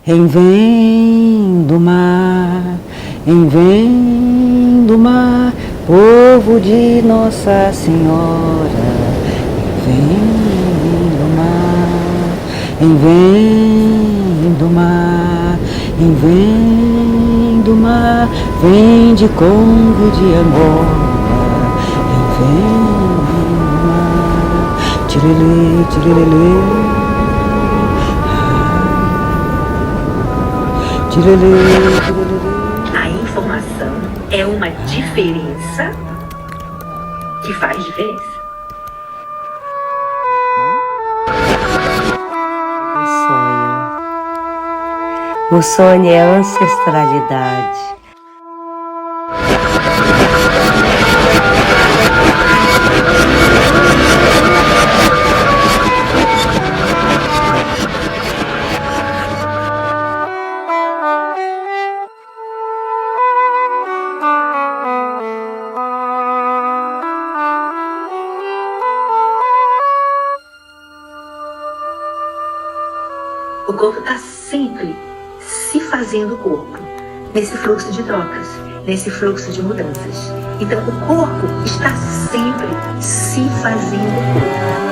Vem do mar, vem do mar, povo de Nossa Senhora. Vem do mar, vem do mar, vem do mar, vem de Congo de Angola. Vem do mar, tirelê, tirelê. A informação é uma diferença que faz diferença. O sonho é a ancestralidade. O corpo está sempre se fazendo corpo, nesse fluxo de trocas, nesse fluxo de mudanças. Então o corpo está sempre se fazendo corpo.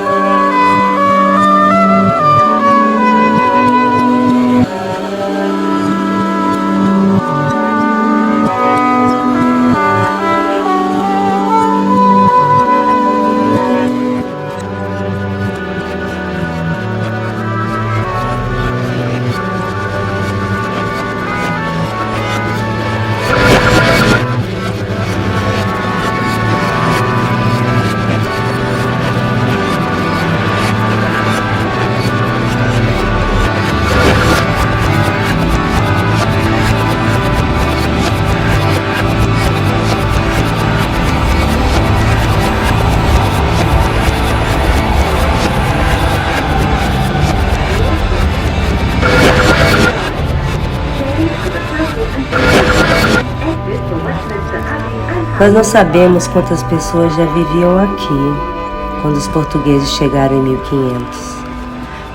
Nós não sabemos quantas pessoas já viviam aqui quando os portugueses chegaram em 1500.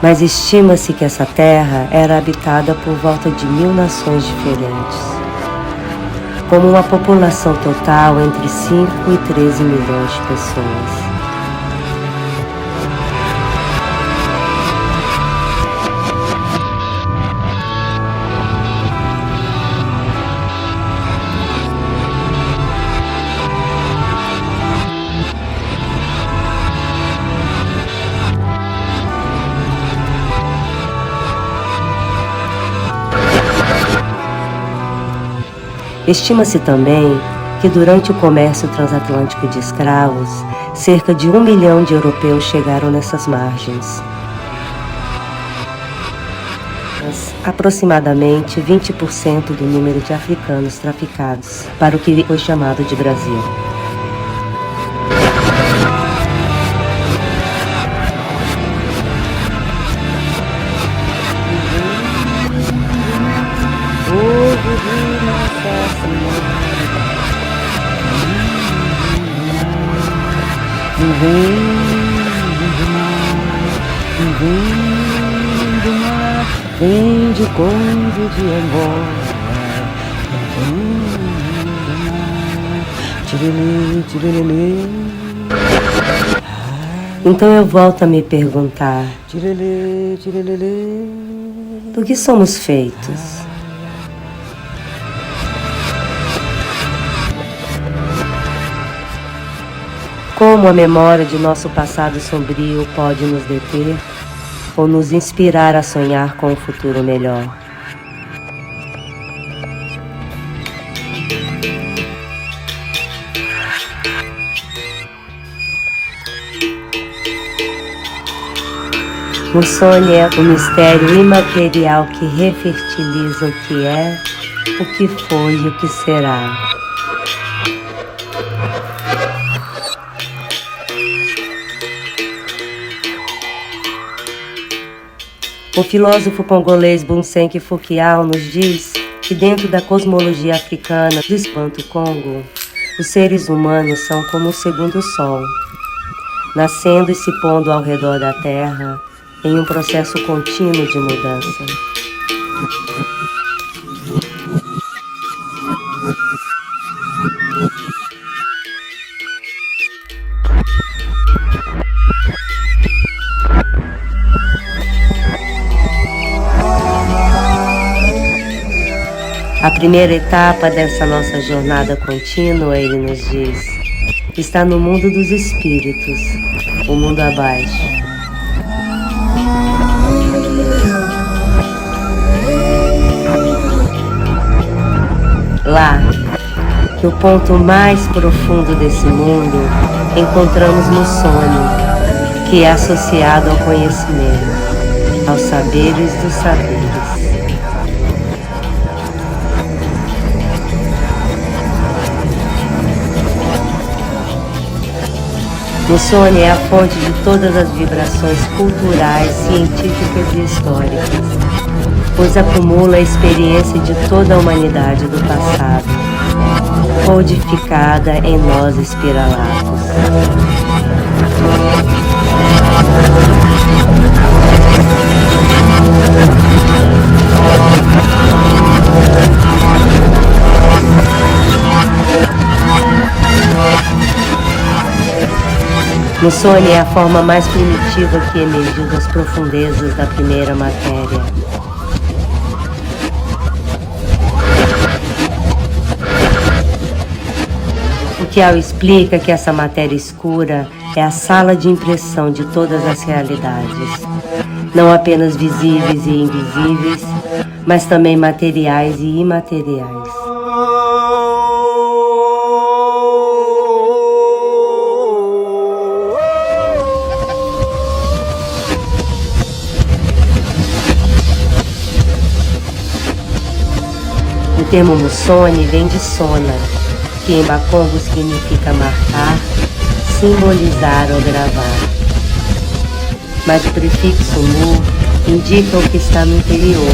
Mas estima-se que essa terra era habitada por volta de 1000 nações diferentes, como uma população total entre 5 e 13 milhões de pessoas. Estima-se também que durante o comércio transatlântico de escravos, cerca de 1 milhão de europeus chegaram nessas margens. Mas, aproximadamente 20% do número de africanos traficados para o que foi chamado de Brasil. Vem de Congo de Angola. Vem do mar, tirelê, tirelê. Então eu volto a me perguntar, Tirelê, tirelê. do que somos feitos? Como a memória de nosso passado sombrio pode nos deter ou nos inspirar a sonhar com um futuro melhor? O sonho é o mistério imaterial que refertiliza o que é, o que foi e o que será. O filósofo congolês Bunsenki Fukiao nos diz que dentro da cosmologia africana do Espanto Congo, os seres humanos são como o segundo sol, nascendo e se pondo ao redor da Terra em um processo contínuo de mudança. A primeira etapa dessa nossa jornada contínua, ele nos diz, está no mundo dos espíritos, o mundo abaixo. Lá, no ponto mais profundo desse mundo, encontramos no sonho, que é associado ao conhecimento, aos saberes dos saberes. O sonho é a fonte de todas as vibrações culturais, científicas e históricas, pois acumula a experiência de toda a humanidade do passado, codificada em nós espiralatos. O sonho é a forma mais primitiva que emergiu das profundezas da primeira matéria. O Kiao explica que essa matéria escura é a sala de impressão de todas as realidades, não apenas visíveis e invisíveis, mas também materiais e imateriais. O termo Musone vem de sona, que em Bakongo significa marcar, simbolizar ou gravar. Mas o prefixo mu indica o que está no interior,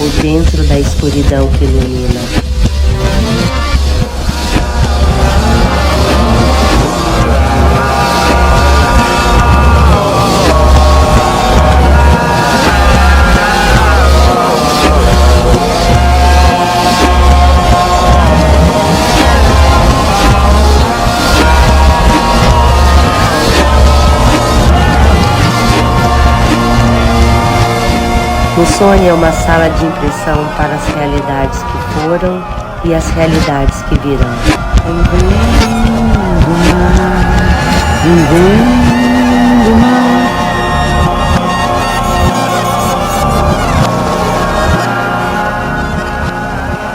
ou dentro da escuridão que ilumina. O sonho é uma sala de impressão para as realidades que foram e as realidades que virão.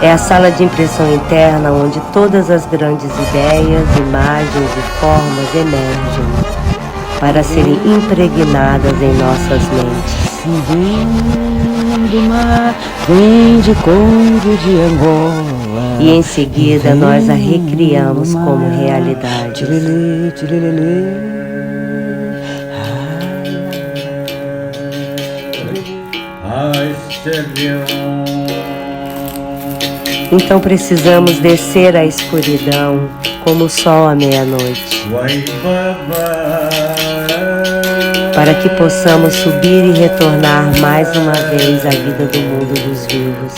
É a sala de impressão interna onde todas as grandes ideias, imagens e formas emergem para serem impregnadas em nossas mentes. Vem de Congo de Angola. E em seguida nós a recriamos como realidade. Então precisamos descer à escuridão como o sol à meia-noite, para que possamos subir e retornar mais uma vez à vida do mundo dos vivos.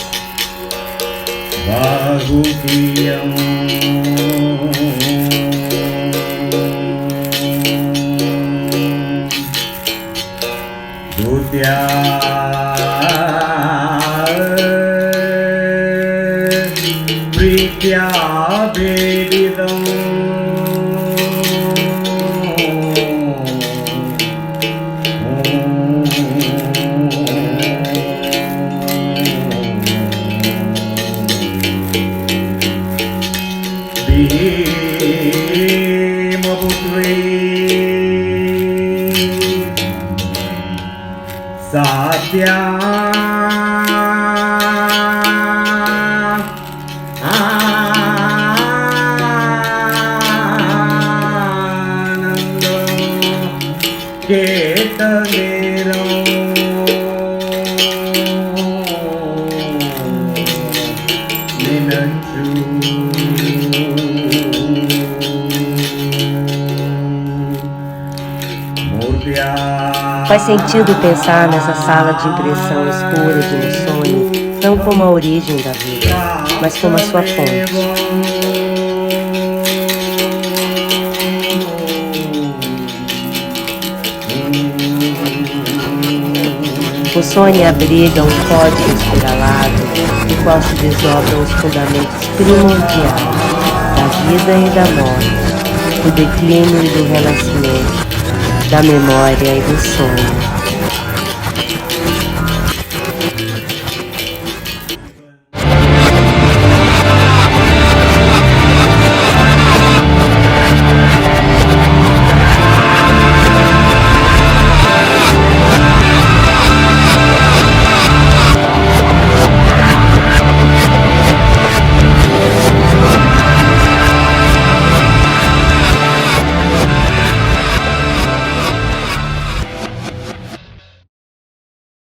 Faz sentido pensar nessa sala de impressão escura de um sonho, não como a origem da vida, mas como a sua fonte. O sonho abriga um código espiralado, do qual se desdobram os fundamentos primordiais da vida e da morte, do declínio e do renascimento, da memória e do sonho.